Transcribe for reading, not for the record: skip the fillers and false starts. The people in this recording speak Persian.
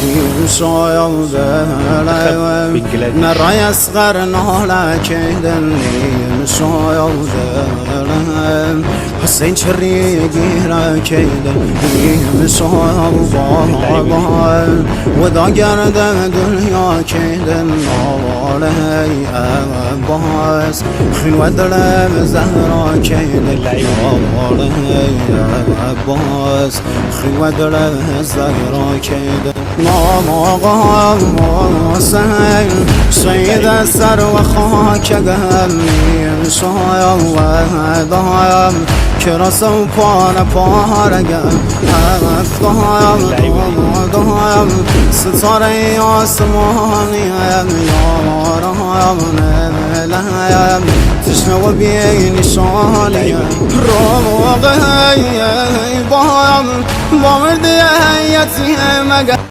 يمشوا بلعب نرى يصغر نهلا كيدن يمشوا بلعب حسين شريقي راكيدن يمشوا بلعب وذا قرد دنيا كيدن علي أباس خن ودلم زهرا كيدن علي أباس خن ودلم زهرا كيدن ما غام سهل سيد السر وخاك قلبي مشايا وهدايا كرس وبانا بارقا هدايا ستاري آسماني يا رايا نلايا تشنو بي نشاني روغي بايا بامردي هيتي مقا